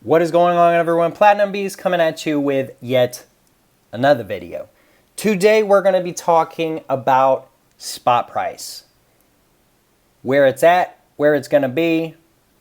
What is going on, everyone? Platinum Bees coming at you with yet another video. Today we're going to be talking about spot price. Where it's at, where it's going to be,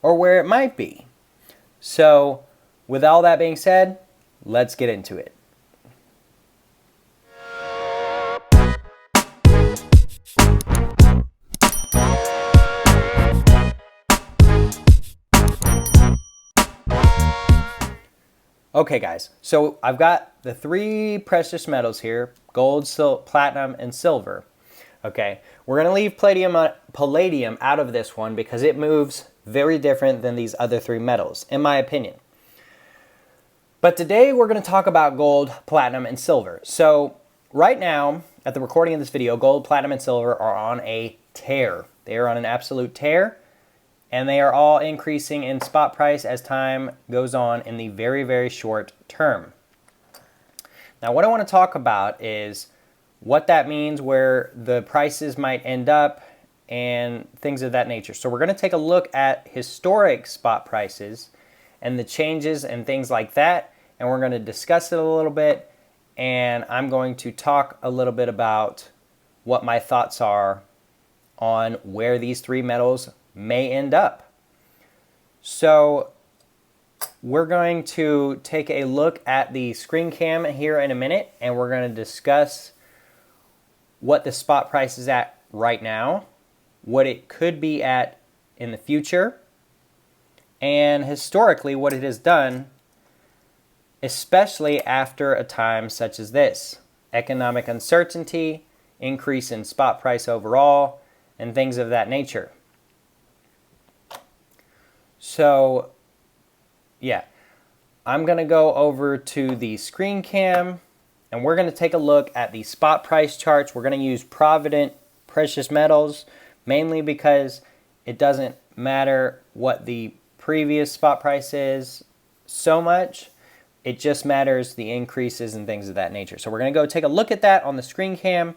or where it might be. So, with all that being said, let's get into it. Okay guys, so I've got the three precious metals here, gold, platinum, and silver. Okay, we're going to leave palladium out of this one because it moves very different than these other three metals, in my opinion. But today we're going to talk about gold, platinum, and silver. So right now, at the recording of this video, gold, platinum, and silver are on a tear. They are on an absolute tear. And they are all increasing in spot price as time goes on in the very, very short term. Now, what I want to talk about is what that means, where the prices might end up, and things of that nature. So we're going to take a look at historic spot prices and the changes and things like that, and we're going to discuss it a little bit, and I'm going to talk a little bit about what my thoughts are on where these three metals may end up. So we're going to take a look at the screen cam here in a minute, and we're going to discuss what the spot price is at right now, what it could be at in the future, and historically what it has done, especially after a time such as this. Economic uncertainty, increase in spot price overall, and things of that nature. So, yeah, I'm going to go over to the screen cam, and we're going to take a look at the spot price charts. We're going to use Provident Precious Metals, mainly because it doesn't matter what the previous spot price is so much. It just matters the increases and things of that nature. So we're going to go take a look at that on the screen cam,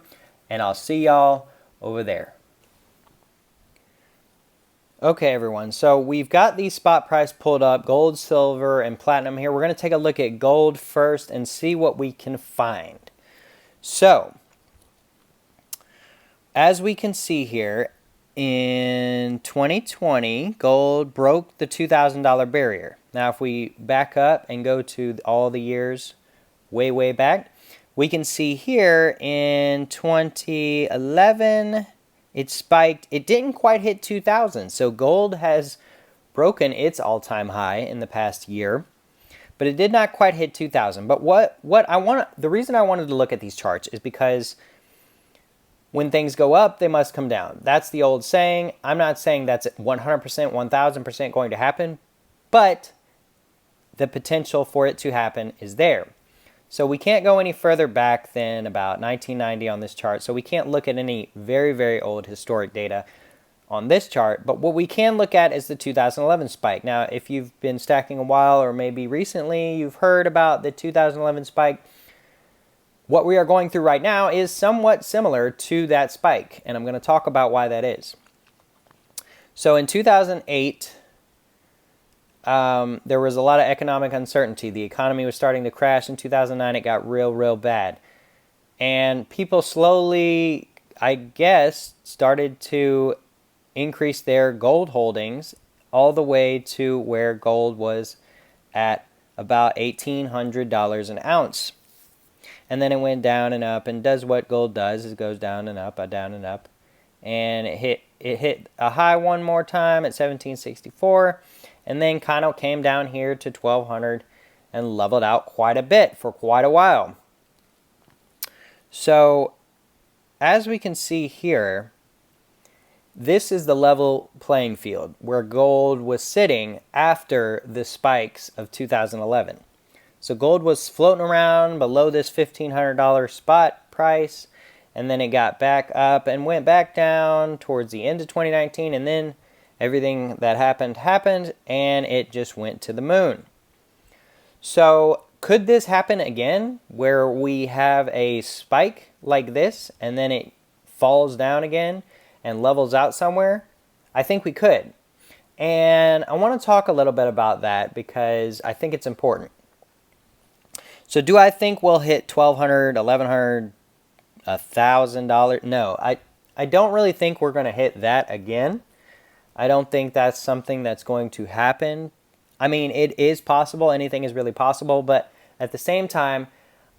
and I'll see y'all over there. Okay, everyone, so we've got the spot price pulled up, gold, silver, and platinum here. We're going to take a look at gold first and see what we can find. So, as we can see here, in 2020, gold broke the $2,000 barrier. Now, if we back up and go to all the years way, way back, we can see here in 2011... it spiked. It didn't quite hit 2,000. So gold has broken its all-time high in the past year, but it did not quite hit 2,000. But the reason I wanted to look at these charts is because when things go up, they must come down. That's the old saying. I'm not saying that's 100%, 1,000% going to happen, but the potential for it to happen is there. So we can't go any further back than about 1990 on this chart. So we can't look at any very, very old historic data on this chart. But what we can look at is the 2011 spike. Now, if you've been stacking a while, or maybe recently you've heard about the 2011 spike, what we are going through right now is somewhat similar to that spike. And I'm going to talk about why that is. So in 2008... there was a lot of economic uncertainty. The economy was starting to crash. In 2009, it got real bad. And people slowly, I guess, started to increase their gold holdings all the way to where gold was at about $1,800 an ounce. And then it went down and up, and does what gold does, is it goes down and up, down and up. And it hit a high one more time at 1764. And then kind of came down here to 1,200 and leveled out quite a bit for quite a while. So, as we can see here, this is the level playing field where gold was sitting after the spikes of 2011. So gold was floating around below this $1,500 spot price, and then it got back up and went back down towards the end of 2019, and then everything that happened, and it just went to the moon. So could this happen again, where we have a spike like this, and then it falls down again and levels out somewhere? I think we could. And I want to talk a little bit about that because I think it's important. So do I think we'll hit $1,200, $1,100, $1,000? No, I don't really think we're going to hit that again. I don't think that's something that's going to happen. I mean, it is possible. Anything is really possible. But at the same time,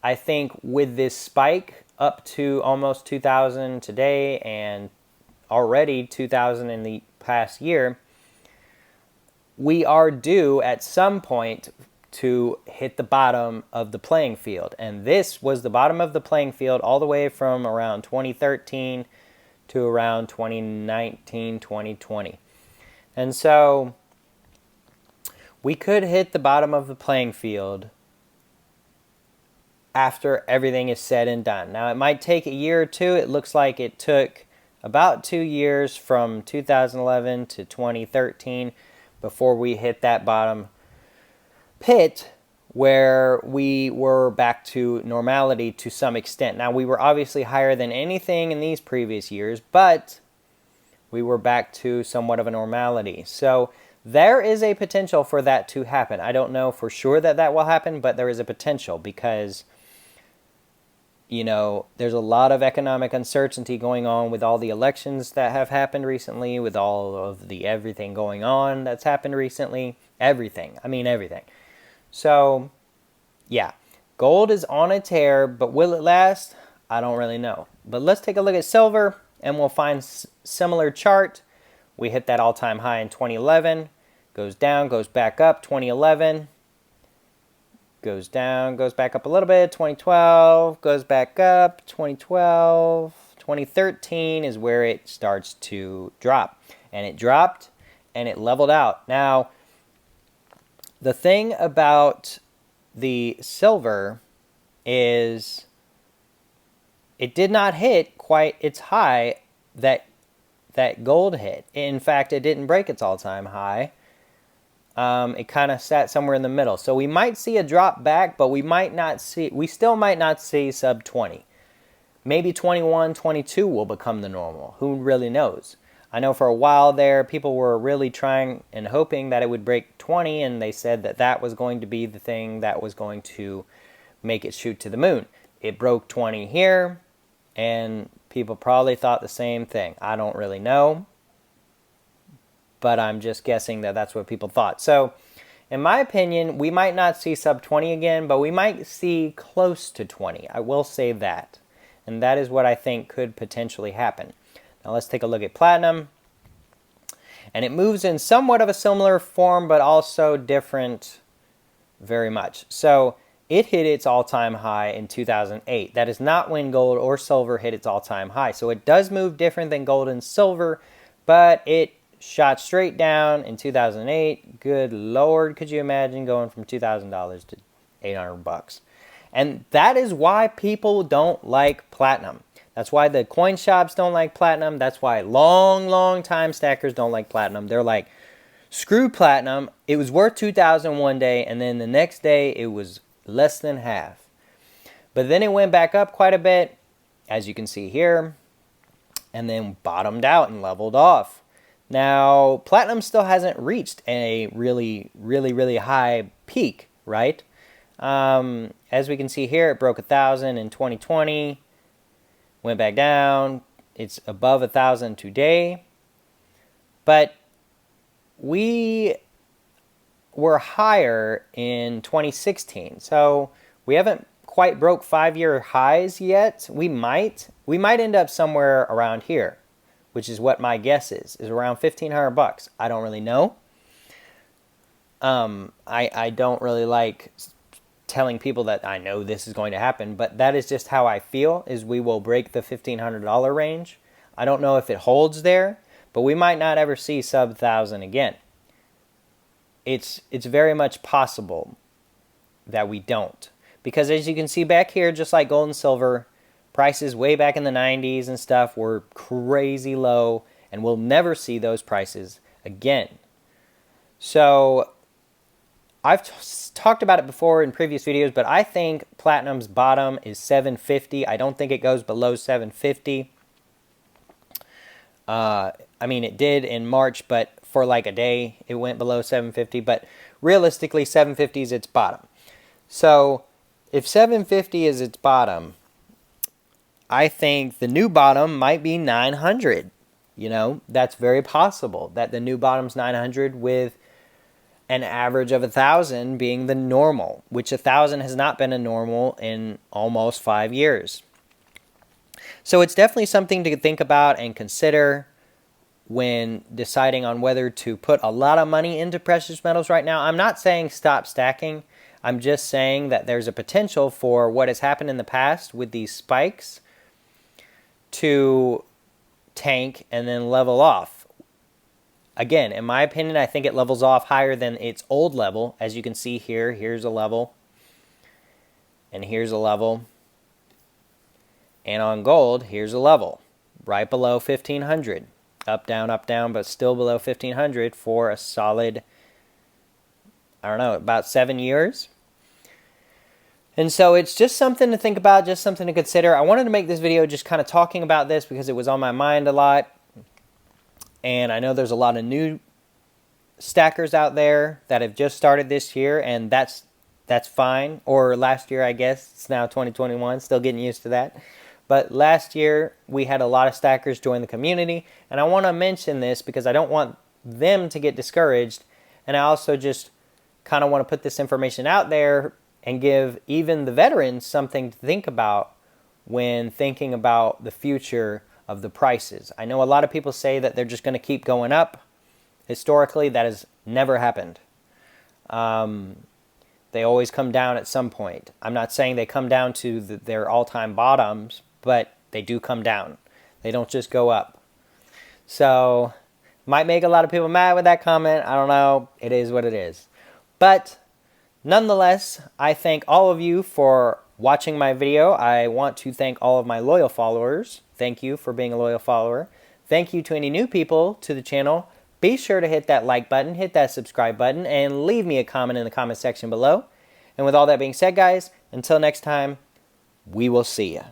I think with this spike up to almost 2,000 today and already 2,000 in the past year, we are due at some point to hit the bottom of the playing field. And this was the bottom of the playing field all the way from around 2013 to around 2019, 2020. And so we could hit the bottom of the playing field after everything is said and done. Now, it might take a year or two. It looks like it took about 2 years from 2011 to 2013 before we hit that bottom pit where we were back to normality to some extent. Now, we were obviously higher than anything in these previous years, but we were back to somewhat of a normality. So there is a potential for that to happen. I don't know for sure that that will happen, but there is a potential because, you know, there's a lot of economic uncertainty going on with all the elections that have happened recently, with all of the everything going on that's happened recently. Everything. I mean, everything. So, yeah, gold is on a tear, but will it last? I don't really know. But let's take a look at silver, and we'll find similar chart. We hit that all-time high in 2011, goes down, goes back up, 2011, goes down, goes back up a little bit, 2012, goes back up, 2012, 2013 is where it starts to drop. And it dropped, and it leveled out. Now, the thing about the silver is it did not hit quite its high that gold hit. In fact, it didn't break its all-time high. It kind of sat somewhere in the middle. So we might see a drop back, but we still might not see sub 20. Maybe 21, 22 will become the normal. Who really knows? I know for a while there, people were really trying and hoping that it would break 20, and they said that that was going to be the thing that was going to make it shoot to the moon. It broke 20 here, and people probably thought the same thing. I don't really know, but I'm just guessing that that's what people thought. So, in my opinion, we might not see sub 20 again, but we might see close to 20. I will say that. And that is what I think could potentially happen. Now let's take a look at platinum. And it moves in somewhat of a similar form, but also different very much. So it hit its all-time high in 2008. That is not when gold or silver hit its all-time high. So it does move different than gold and silver, but it shot straight down in 2008. Good Lord, could you imagine going from $2,000 to $800? And that is why people don't like platinum. That's why the coin shops don't like platinum. That's why long time stackers don't like platinum. They're like, screw platinum. It was worth $2,000 one day, and then the next day it was less than half. But then it went back up quite a bit, as you can see here, and then bottomed out and leveled off. Now, platinum still hasn't reached a really high peak, right? As we can see here, it broke 1,000 in 2020, went back down. It's above 1,000 today, but we were higher in 2016, so we haven't quite broke 5-year highs yet. We might end up somewhere around here, which is what my guess is around $1,500. I don't really know. I don't really like telling people that I know this is going to happen, but that is just how I feel, is we will break the $1,500 range. I don't know if it holds there, but we might not ever see sub 1,000 again. It's very much possible that we don't. Because as you can see back here, just like gold and silver, prices way back in the 90s and stuff were crazy low, and we'll never see those prices again. So I've talked about it before in previous videos, but I think platinum's bottom is 750. I don't think it goes below 750. I mean, it did in March, but for like a day it went below 750, but realistically 750 is its bottom. So if 750 is its bottom, I think the new bottom might be 900. You know, that's very possible that the new bottom's 900 with an average of 1,000 being the normal, which 1,000 has not been a normal in almost 5 years. So it's definitely something to think about and consider when deciding on whether to put a lot of money into precious metals right now. I'm not saying stop stacking. I'm just saying that there's a potential for what has happened in the past with these spikes to tank and then level off. Again, in my opinion, I think it levels off higher than its old level. As you can see here, here's a level, and here's a level. And on gold, here's a level, right below 1,500. Up, down, but still below 1,500 for a solid, I don't know, about 7 years. And so it's just something to think about, just something to consider. I wanted to make this video just kind of talking about this because it was on my mind a lot. And I know there's a lot of new stackers out there that have just started this year, and that's fine. Or last year, I guess. It's now 2021, still getting used to that. But last year, we had a lot of stackers join the community, and I want to mention this because I don't want them to get discouraged, and I also just kind of want to put this information out there and give even the veterans something to think about when thinking about the future of the prices. I know a lot of people say that they're just going to keep going up. Historically, that has never happened. They always come down at some point. I'm not saying they come down to their all-time bottoms, but they do come down. They don't just go up. So, might make a lot of people mad with that comment. I don't know. It is what it is. But, nonetheless, I thank all of you for watching my video. I want to thank all of my loyal followers. Thank you for being a loyal follower. Thank you to any new people to the channel. Be sure to hit that like button, hit that subscribe button, and leave me a comment in the comment section below. And with all that being said, guys, until next time, we will see ya.